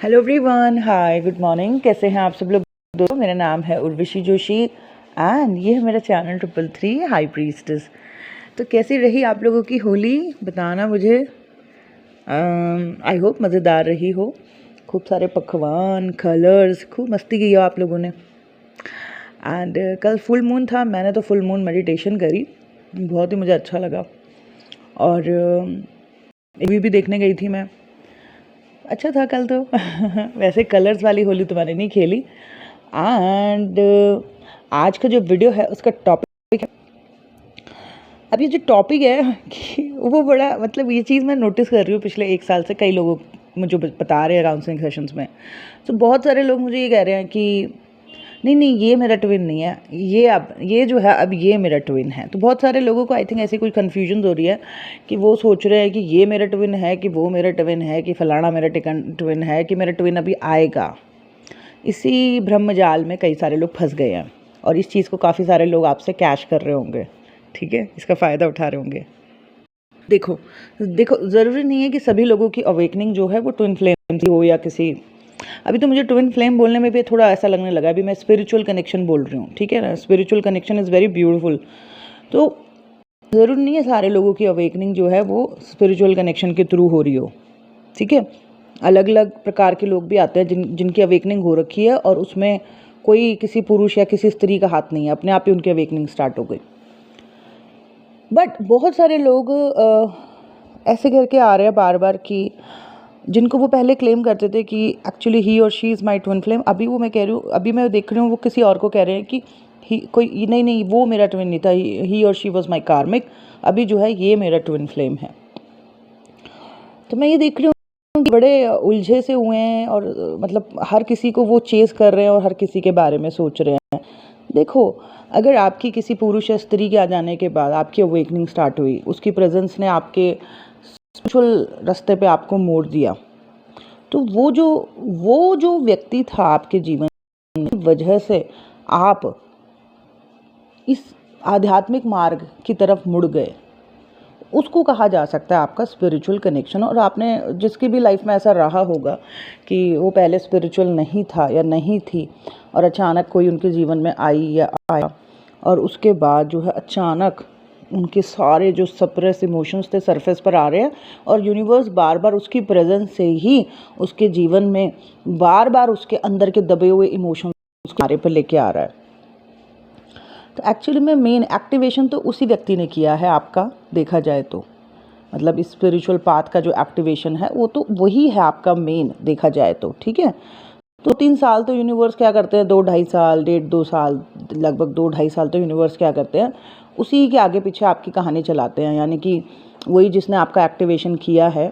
Hello everyone, हाय, good morning. कैसे हैं आप सब लोग दोस्तों? मेरा नाम है उर्वशी जोशी एंड ये है मेरा चैनल 333 हाई प्रीस्टेस। तो कैसी रही आप लोगों की होली, बताना मुझे। आई होप मज़ेदार रही हो, खूब सारे पकवान, कलर्स, खूब मस्ती की हो आप लोगों ने। एंड कल फुल मून था, मैंने तो फुल मून मेडिटेशन करी, बहुत ही मुझे अच्छा लगा। और मूवी भी देखने गई थी मैं, अच्छा था कल तो। वैसे कलर्स वाली होली तो मैंने नहीं खेली। एंड आज का जो वीडियो है उसका टॉपिक है, अब ये जो टॉपिक है कि वो बड़ा, मतलब ये चीज़ मैं नोटिस कर रही हूँ पिछले 1 साल से, कई लोगों मुझे बता रहे हैं काउंसलिंग सेशंस में। तो बहुत सारे लोग मुझे ये कह रहे हैं कि नहीं नहीं, ये मेरा ट्विन नहीं है, ये जो है अब ये मेरा ट्विन है। तो बहुत सारे लोगों को आई थिंक ऐसी कोई कन्फ्यूजन हो रही है कि वो सोच रहे हैं कि ये मेरा ट्विन है, कि वो मेरा ट्विन है, कि फलाना मेरा ट्विन है, कि मेरा ट्विन अभी आएगा। इसी ब्रह्मजाल में कई सारे लोग फंस गए हैं और इस चीज़ को काफ़ी सारे लोग आपसे कैश कर रहे होंगे, ठीक है, इसका फ़ायदा उठा रहे होंगे। देखो देखो, ज़रूरी नहीं है कि सभी लोगों की अवेकनिंग जो है वो ट्विन फ्लेम हो या किसी, अभी तो मुझे ट्विन फ्लेम बोलने में भी थोड़ा ऐसा लगने लगा, अभी मैं स्पिरिचुअल कनेक्शन बोल रही हूँ, ठीक है ना। Spiritual connection is very beautiful. तो ज़रूरी नहीं है सारे लोगों की अवेकनिंग जो है वो स्पिरिचुअल कनेक्शन के थ्रू हो रही हो, ठीक है। अलग अलग प्रकार के लोग भी आते हैं जिनकी अवेकनिंग हो रखी है और उसमें कोई किसी पुरुष या किसी स्त्री का हाथ नहीं है, अपने आप ही उनकी अवेकनिंग स्टार्ट हो गई। बट बहुत सारे लोग ऐसे करके आ रहे हैं बार बार कि जिनको वो पहले क्लेम करते थे कि एक्चुअली ही और she is my twin flame, अभी वो मैं कह रही हूँ, अभी मैं देख रही हूँ वो किसी और को कह रहे हैं कि कोई नहीं नहीं, वो मेरा ट्विन नहीं था, ही और शी वॉज माई कार्मिक, अभी जो है ये मेरा ट्विन फ्लेम है। तो मैं ये देख रही हूँ कि बड़े उलझे से हुए हैं और मतलब हर किसी को वो चेस कर रहे हैं और हर किसी के बारे में सोच रहे हैं। देखो, अगर आपकी किसी पुरुष या स्त्री के आ जाने के बाद आपकी अवेकनिंग स्टार्ट हुई, उसकी प्रेजेंस ने आपके स्पिरिचुअल रास्ते पे आपको मोड़ दिया, तो वो जो व्यक्ति था आपके जीवन की वजह से आप इस आध्यात्मिक मार्ग की तरफ मुड़ गए, उसको कहा जा सकता है आपका स्पिरिचुअल कनेक्शन। और आपने जिसकी भी लाइफ में ऐसा रहा होगा कि वो पहले स्पिरिचुअल नहीं था या नहीं थी और अचानक कोई उनके जीवन में आई या आया और उसके बाद जो है अचानक उनके सारे जो सप्रेस इमोशंस थे सरफेस पर आ रहे हैं और यूनिवर्स बार बार उसकी प्रेजेंस से ही उसके जीवन में बार बार उसके अंदर के दबे हुए इमोशंस उसके किनारे पर लेके आ रहा है। तो एक्चुअली में मेन एक्टिवेशन तो उसी व्यक्ति ने किया है आपका, देखा जाए तो मतलब इस स्पिरिचुअल पाथ का जो एक्टिवेशन है वो तो वही है आपका मेन, देखा जाए तो, ठीक है। तो 3 साल तो यूनिवर्स क्या करते हैं, 2-2.5 साल, 1.5-2 साल, लगभग 2-2.5 साल तो यूनिवर्स क्या करते हैं, उसी के आगे पीछे आपकी कहानी चलाते हैं। यानी कि वही जिसने आपका एक्टिवेशन किया है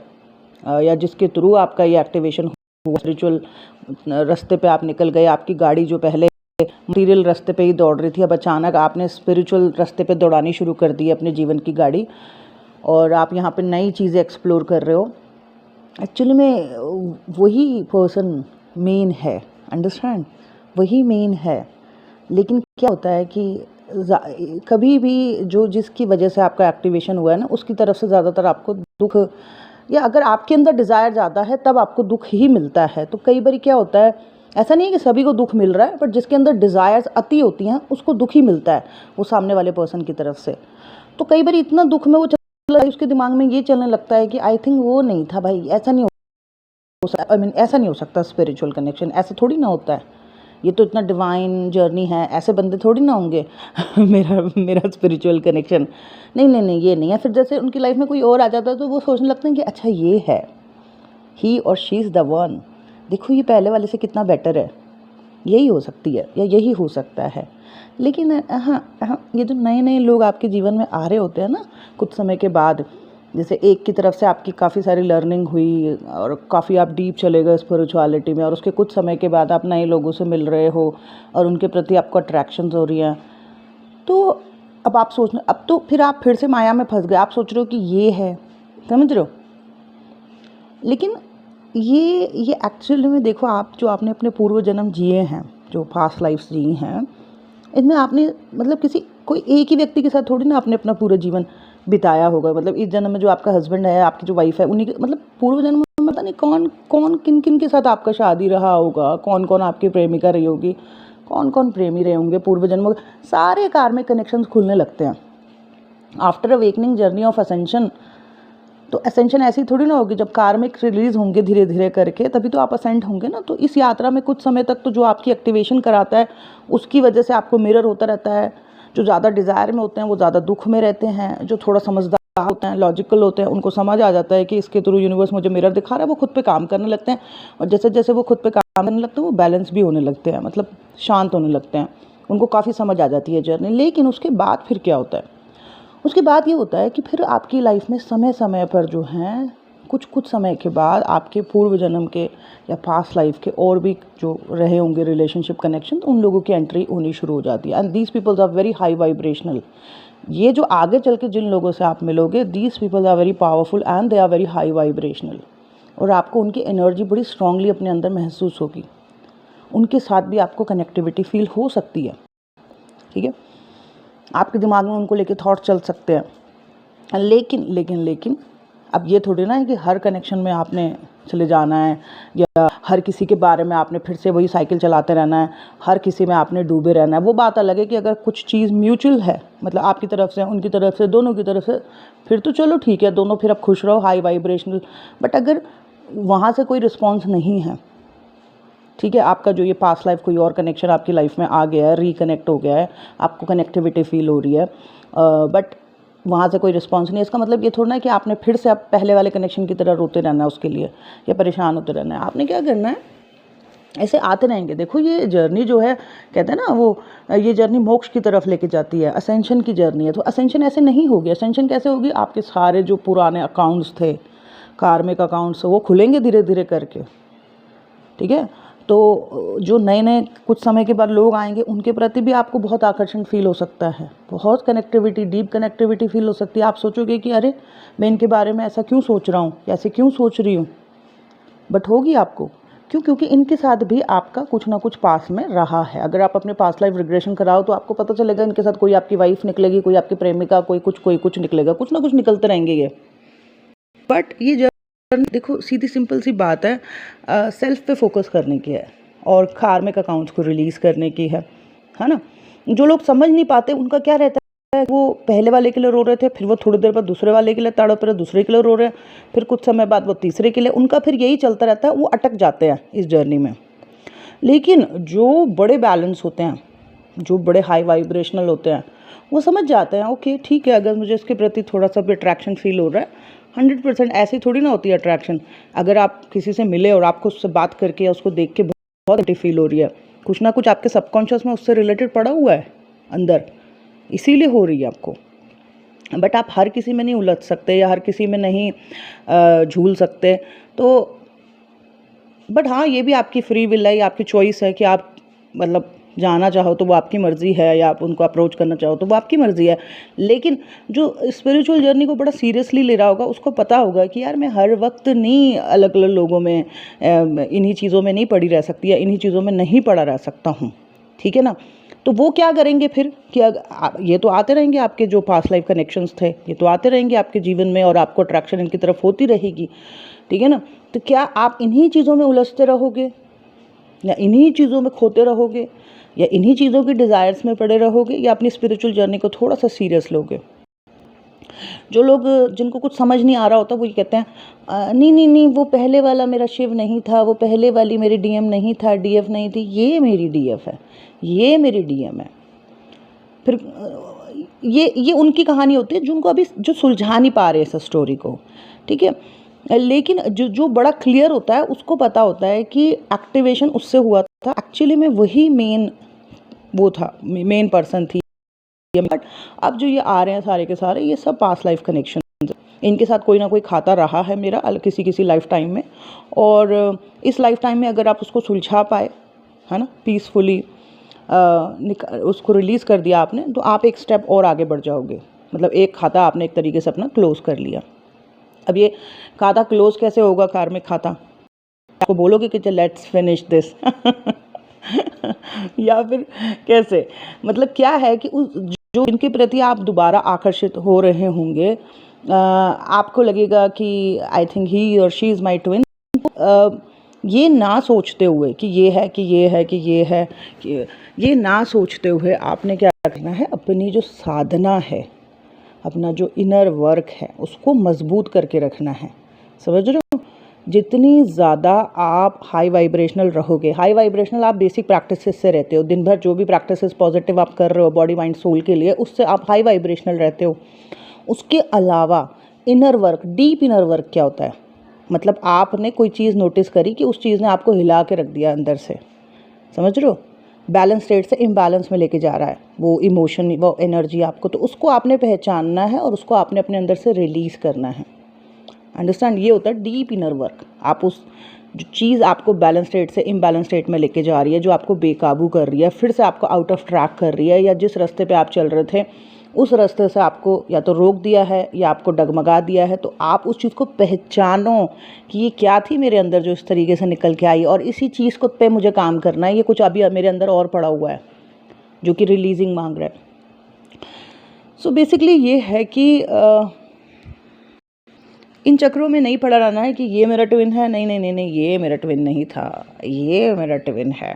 या जिसके थ्रू आपका ये एक्टिवेशन हुआ, स्पिरिचुअल रास्ते पे आप निकल गए। आपकी गाड़ी जो पहले मटीरियल रास्ते पे ही दौड़ रही थी, अब अचानक आपने स्पिरिचुअल रास्ते पे दौड़ानी शुरू कर दी अपने जीवन की गाड़ी और आप यहाँ पे नई चीज़ें एक्सप्लोर कर रहे हो। एक्चुअली में वही पर्सन मेन है, अंडरस्टैंड, वही मेन है। लेकिन क्या होता है कि कभी भी जो जिसकी वजह से आपका एक्टिवेशन हुआ है ना, उसकी तरफ से ज़्यादातर आपको दुख, या अगर आपके अंदर डिज़ायर ज़्यादा है तब आपको दुख ही मिलता है। तो कई बार क्या होता है, ऐसा नहीं है कि सभी को दुख मिल रहा है, बट जिसके अंदर डिज़ायर्स अति होती हैं उसको दुख ही मिलता है वो सामने वाले पर्सन की तरफ से। तो कई बार इतना दुख में वो उसके दिमाग में ये चलने लगता है कि आई थिंक वो नहीं था भाई, ऐसा नहीं हो सकता, ऐसा नहीं हो सकता स्पिरिचुअल कनेक्शन, ऐसा थोड़ी ना होता है, ये तो इतना डिवाइन जर्नी है, ऐसे बंदे थोड़ी ना होंगे। मेरा स्पिरिचुअल कनेक्शन नहीं नहीं नहीं, ये नहीं है। फिर जैसे उनकी लाइफ में कोई और आ जाता है तो वो सोचने लगते हैं कि अच्छा ये है, ही और शी इज़ द वन, देखो ये पहले वाले से कितना बेटर है, यही हो सकती है या यही हो सकता है। लेकिन हाँ, ये जो नए नए लोग आपके जीवन में आ रहे होते हैं ना कुछ समय के बाद, जैसे एक की तरफ से आपकी काफ़ी सारी लर्निंग हुई और काफ़ी आप डीप चले गए स्पिरिचुअलिटी में और उसके कुछ समय के बाद आप नए लोगों से मिल रहे हो और उनके प्रति आपको अट्रैक्शंस हो रही हैं, तो अब आप सोचना, अब तो फिर आप फिर से माया में फंस गए, आप सोच रहे हो कि ये है, समझ रहे हो। लेकिन ये एक्चुअली में देखो, आप जो आपने अपने पूर्व जन्म जिए हैं, जो पास्ट लाइफ्स जी हैं, इनमें आपने मतलब कोई एक ही व्यक्ति के साथ थोड़ी ना आपने अपना पूरा जीवन बिताया होगा। मतलब इस जन्म में जो आपका हस्बैंड है, आपकी जो वाइफ है, उन्हीं के मतलब पूर्व जन्म में पता नहीं कौन कौन किन किन के साथ आपका शादी रहा होगा, कौन कौन आपकी प्रेमिका रही होगी, कौन कौन प्रेमी रहे होंगे पूर्व जन्म। सारे कार्मिक कनेक्शंस खुलने लगते हैं after awakening journey of ascension. तो असेंशन ऐसी थोड़ी ना होगी, जब कार्मिक रिलीज होंगे धीरे धीरे करके तभी तो आप असेंट होंगे ना। तो इस यात्रा में कुछ समय तक तो जो आपकी एक्टिवेशन कराता है उसकी वजह से आपको मिरर होता रहता है। जो ज़्यादा डिज़ायर में होते हैं वो ज़्यादा दुख में रहते हैं, जो थोड़ा समझदार होते हैं, लॉजिकल होते हैं, उनको समझ आ जाता है कि इसके थ्रू यूनिवर्स मुझे मिरर दिखा रहा है, वो खुद पे काम करने लगते हैं। और जैसे जैसे वो खुद पे काम करने लगते हैं वो बैलेंस भी होने लगते हैं, मतलब शांत होने लगते हैं, उनको काफ़ी समझ आ जाती है जर्नी। लेकिन उसके बाद फिर क्या होता है? उसके बाद ये होता है कि फिर आपकी लाइफ में समय समय पर जो हैं कुछ समय के बाद आपके पूर्व जन्म के या पास्ट लाइफ के और भी जो रहे होंगे रिलेशनशिप कनेक्शन, तो उन लोगों की एंट्री होनी शुरू हो जाती है। And these peoples are very high vibrational. ये जो आगे चल के जिन लोगों से आप मिलोगे, these peoples are very powerful and they are very high vibrational. और आपको उनकी एनर्जी बड़ी स्ट्रांगली अपने अंदर महसूस होगी। उनके साथ भी आपको कनेक्टिविटी फील हो सकती है, ठीक है। आपके दिमाग में उनको लेके थॉट चल सकते हैं। लेकिन अब ये थोड़ी ना है कि हर कनेक्शन में आपने चले जाना है, या हर किसी के बारे में आपने फिर से वही साइकिल चलाते रहना है, हर किसी में आपने डूबे रहना है। वो बात अलग है कि अगर कुछ चीज़ म्यूचुअल है, मतलब आपकी तरफ से, उनकी तरफ से, दोनों की तरफ से, फिर तो चलो ठीक है, दोनों फिर अब खुश रहो, हाई वाइब्रेशनल। बट अगर वहाँ से कोई रिस्पॉन्स नहीं है, ठीक है, आपका जो ये पास्ट लाइफ कोई और कनेक्शन आपकी लाइफ में आ गया है, रिकनेक्ट हो गया है, आपको कनेक्टिविटी फील हो रही है, बट वहाँ से कोई रिस्पॉन्स नहीं है, इसका मतलब ये थोड़ा ना कि आपने फिर से आप पहले वाले कनेक्शन की तरह रोते रहना है उसके लिए, या परेशान होते रहना है। आपने क्या करना है, ऐसे आते रहेंगे। देखो ये जर्नी जो है, कहते हैं ना वो, ये जर्नी मोक्ष की तरफ लेके जाती है, असेंशन की जर्नी है। तो असेंशन ऐसे नहीं होगी। असेंशन कैसे होगी? आपके सारे जो पुराने अकाउंट्स थे, कार्मिक अकाउंट्स, वो खुलेंगे धीरे धीरे करके, ठीक है। तो जो नए नए कुछ समय के बाद लोग आएंगे, उनके प्रति भी आपको बहुत आकर्षण फील हो सकता है, बहुत कनेक्टिविटी, डीप कनेक्टिविटी फील हो सकती है। आप सोचोगे कि अरे मैं इनके बारे में ऐसा क्यों सोच रहा हूँ, ऐसे क्यों सोच रही हूँ, बट होगी आपको। क्यों? क्योंकि इनके साथ भी आपका कुछ ना कुछ पास में रहा है। अगर आप अपने पास्ट लाइफ रिग्रेशन कराओ तो आपको पता चलेगा इनके साथ कोई आपकी वाइफ निकलेगी, कोई आपकी प्रेमिका, कोई कुछ निकलेगा, कुछ ना कुछ निकलते रहेंगे ये। बट ये देखो सीधी सिंपल सी बात है, सेल्फ पे फोकस करने की है और कार्मिक अकाउंट्स को रिलीज़ करने की है ना। जो लोग समझ नहीं पाते उनका क्या रहता है, वो पहले वाले के लिए रो रहे थे, फिर वो थोड़ी देर बाद दूसरे वाले के लिए तड़प रहे, दूसरे के लिए रो रहे हैं, फिर कुछ समय बाद वो तीसरे के लिए, उनका फिर यही चलता रहता है, वो अटक जाते हैं इस जर्नी में। लेकिन जो बड़े बैलेंस होते हैं, जो बड़े हाई वाइब्रेशनल होते हैं, वो समझ जाते हैं ओके ठीक है, अगर मुझे इसके प्रति थोड़ा सा भी अट्रैक्शन फील हो रहा है, 100% ऐसी थोड़ी ना होती है अट्रैक्शन। अगर आप किसी से मिले और आपको उससे बात करके या उसको देख के बहुत अच्छी फील हो रही है, कुछ ना कुछ आपके सबकॉन्शियस में उससे रिलेटेड पड़ा हुआ है अंदर, इसीलिए हो रही है आपको। बट आप हर किसी में नहीं उलझ सकते या हर किसी में नहीं झूल सकते। तो बट हाँ, ये भी आपकी फ्री विल है, ये आपकी चॉइस है कि आप मतलब जाना चाहो तो वो आपकी मर्ज़ी है, या आप उनको अप्रोच करना चाहो तो वो आपकी मर्ज़ी है। लेकिन जो स्पिरिचुअल जर्नी को बड़ा सीरियसली ले रहा होगा उसको पता होगा कि यार मैं हर वक्त नहीं अलग अलग लोगों में, इन्हीं चीज़ों में नहीं पड़ी रह सकती, या इन्हीं चीज़ों में नहीं पड़ा रह सकता हूँ, ठीक है ना। तो वो क्या करेंगे फिर कि ये तो आते रहेंगे, आपके जो पास्ट लाइफ कनेक्शंस थे ये तो आते रहेंगे आपके जीवन में, और आपको अट्रैक्शन इनकी तरफ होती रहेगी, ठीक है ना। तो क्या आप इन्हीं चीज़ों में उलझते रहोगे, या इन्हीं चीज़ों में खोते रहोगे, या इन्हीं चीज़ों की डिज़ायर्स में पड़े रहोगे, या अपनी स्पिरिचुअल जर्नी को थोड़ा सा सीरियस लोगे? जो लोग, जिनको कुछ समझ नहीं आ रहा होता, वो ये कहते हैं नहीं, वो पहले वाला मेरा शिव नहीं था, वो पहले वाली मेरी डीएम नहीं था, डीएफ नहीं थी, ये मेरी डीएफ है, ये मेरी डीएम है। फिर ये उनकी कहानी होती है जिनको अभी जो सुलझा नहीं पा रहे इस स्टोरी को, ठीक है। लेकिन जो बड़ा क्लियर होता है उसको पता होता है कि एक्टिवेशन उससे हुआ था, एक्चुअली में वही मेन वो था, मेन पर्सन थी। बट अब जो ये आ रहे हैं सारे के सारे, ये सब पास्ट लाइफ कनेक्शन, इनके साथ कोई ना कोई खाता रहा है मेरा किसी लाइफ टाइम में, और इस लाइफ टाइम में अगर आप उसको सुलझा पाए, है ना, पीसफुली उसको रिलीज़ कर दिया आपने, तो आप एक स्टेप और आगे बढ़ जाओगे। मतलब एक खाता आपने एक तरीके से अपना क्लोज कर लिया। अब ये खाता क्लोज कैसे होगा, कार्मिक खाता? आपको बोलोगे कि लेट्स फिनिश दिस या फिर कैसे? मतलब क्या है कि जो इनके प्रति आप दोबारा आकर्षित हो रहे होंगे, आपको लगेगा कि आई थिंक ही और शी इज़ माई ट्विन। ये ना सोचते हुए कि ये है कि ये है कि ये है कि ये ना सोचते हुए आपने क्या करना है, अपनी जो साधना है, अपना जो इनर वर्क है, उसको मजबूत करके रखना है। समझ रहे हो? जितनी ज़्यादा आप हाई वाइब्रेशनल रहोगे, हाई वाइब्रेशनल आप बेसिक प्रैक्टिसेस से रहते हो, दिन भर जो भी प्रैक्टिसेस पॉजिटिव आप कर रहे हो बॉडी माइंड सोल के लिए, उससे आप हाई वाइब्रेशनल रहते हो। उसके अलावा inner work, deep inner work क्या होता है? मतलब आपने कोई चीज़ नोटिस करी कि उस चीज़ ने आपको हिला के रख दिया अंदर से, समझ रहे हो? बैलेंस स्टेट से इम्बैलेंस में लेके जा रहा है वो इमोशन, वो एनर्जी आपको, तो उसको आपने पहचानना है और उसको आपने अपने अंदर से रिलीज़ करना है। अंडरस्टैंड? ये होता है डीप इनर वर्क। आप उस जो चीज़ आपको बैलेंस स्टेट से इम्बैलेंस स्टेट में लेके जा रही है, जो आपको बेकाबू कर रही है, फिर से आपको आउट ऑफ ट्रैक कर रही है, या जिस रास्ते पे आप चल रहे थे उस रास्ते से आपको या तो रोक दिया है या आपको डगमगा दिया है, तो आप उस चीज़ को पहचानो कि ये क्या थी मेरे अंदर जो इस तरीके से निकल के आई, और इसी चीज़ को पे मुझे काम करना है, ये कुछ अभी मेरे अंदर और पड़ा हुआ है जो कि रिलीजिंग मांग रहा है। सो बेसिकली ये है कि इन चक्रों में नहीं पड़ा रहना है कि ये मेरा ट्विन है, नहीं नहीं नहीं नहीं, ये मेरा ट्विन नहीं था, ये मेरा ट्विन है।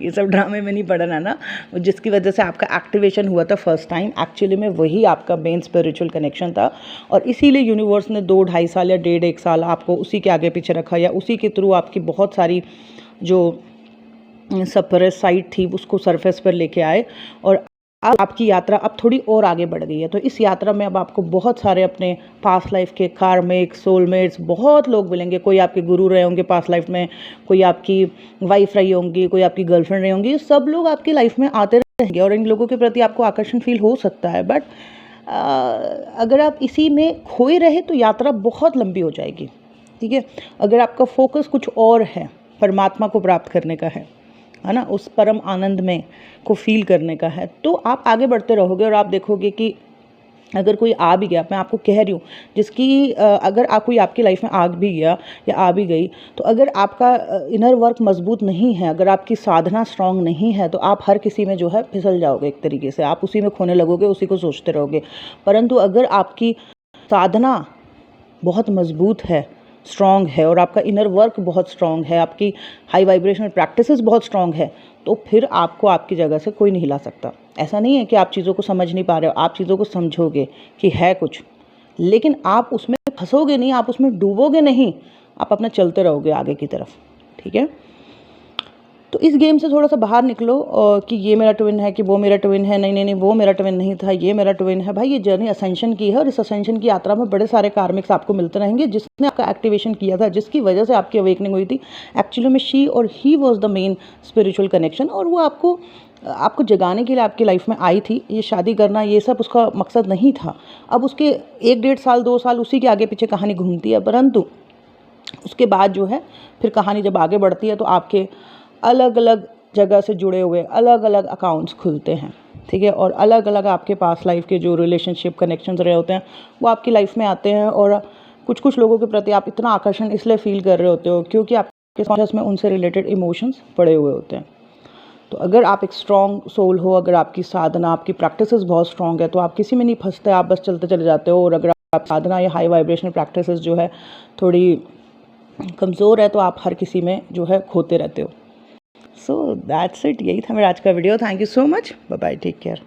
ये सब ड्रामे में नहीं पड़ा रहना। जिसकी वजह से आपका एक्टिवेशन हुआ था फर्स्ट टाइम, एक्चुअली में वही आपका मेन स्पिरिचुअल कनेक्शन था, और इसीलिए यूनिवर्स ने 2-2.5 साल या 1.5 साल आपको उसी के आगे पीछे रखा, या उसी के थ्रू आपकी बहुत सारी जो सप्रेस साइड थी उसको सरफेस पर लेके आए, और अब आपकी यात्रा अब थोड़ी और आगे बढ़ गई है। तो इस यात्रा में अब आपको बहुत सारे अपने पास्ट लाइफ के कार्मिक, सोलमेट्स, बहुत लोग मिलेंगे। कोई आपके गुरु रहे होंगे पास्ट लाइफ में, कोई आपकी वाइफ रही होंगी, कोई आपकी गर्लफ्रेंड रही होंगी, सब लोग आपकी लाइफ में आते रहेंगे और इन लोगों के प्रति आपको आकर्षण फील हो सकता है। बट अगर आप इसी में खोए रहे तो यात्रा बहुत लंबी हो जाएगी, ठीक है। अगर आपका फोकस कुछ और है, परमात्मा को प्राप्त करने का है ना, उस परम आनंद में को फील करने का है, तो आप आगे बढ़ते रहोगे और आप देखोगे कि अगर कोई आ भी गया, मैं आपको कह रही हूँ जिसकी अगर कोई आपकी लाइफ में आ भी गया या आ भी गई, तो अगर आपका इनर वर्क मजबूत नहीं है, अगर आपकी साधना स्ट्रांग नहीं है, तो आप हर किसी में जो है फिसल जाओगे एक तरीके से, आप उसी में खोने लगोगे, उसी को सोचते रहोगे। परंतु अगर आपकी साधना बहुत मजबूत है, स्ट्रॉन्ग है, और आपका इनर वर्क बहुत स्ट्रॉन्ग है, आपकी हाई वाइब्रेशनल प्रैक्टिसेस बहुत स्ट्रॉन्ग है, तो फिर आपको आपकी जगह से कोई नहीं हिला सकता। ऐसा नहीं है कि आप चीज़ों को समझ नहीं पा रहे हो, आप चीज़ों को समझोगे कि है कुछ, लेकिन आप उसमें फंसोगे नहीं, आप उसमें डूबोगे नहीं, आप अपना चलते रहोगे आगे की तरफ, ठीक है। तो इस गेम से थोड़ा सा बाहर निकलो कि ये मेरा ट्विन है, कि वो मेरा ट्विन है, नहीं नहीं नहीं वो मेरा ट्विन नहीं था, ये मेरा ट्विन है। भाई ये जर्नी असेंशन की है, और इस असेंशन की यात्रा में बड़े सारे कार्मिक्स आपको मिलते रहेंगे, जिसने आपका एक्टिवेशन किया था, जिसकी वजह से आपकी अवेकनिंग हुई थी। एक्चुअली में शी और he was the main spiritual connection, और वो आपको जगाने के लिए आपकी लाइफ में आई थी। ये शादी करना ये सब उसका मकसद नहीं था। अब उसके 1-1.5 साल 2 साल उसी के आगे पीछे कहानी घूमती है, परंतु उसके बाद जो है फिर कहानी जब आगे बढ़ती है तो आपके अलग अलग जगह से जुड़े हुए अलग अलग अकाउंट्स खुलते हैं, ठीक है, और अलग अलग आपके पास लाइफ के जो रिलेशनशिप कनेक्शंस रहे होते हैं वो आपकी लाइफ में आते हैं, और कुछ कुछ लोगों के प्रति आप इतना आकर्षण इसलिए फील कर रहे होते हो क्योंकि आपके कॉन्शियस में उनसे रिलेटेड इमोशंस पड़े हुए होते हैं। तो अगर आप एक स्ट्रॉन्ग सोल हो, अगर आपकी साधना, आपकी प्रैक्टिसेस बहुत स्ट्रॉन्ग है, तो आप किसी में नहीं फंसते, आप बस चलते चले जाते हो। और अगर आप साधना या हाई वाइब्रेशनल प्रैक्टिसेस जो है थोड़ी कमज़ोर है, तो आप हर किसी में जो है खोते रहते हो। सो दैट्स इट, यही था मेरा आज का video. Thank you so much, bye bye, take care.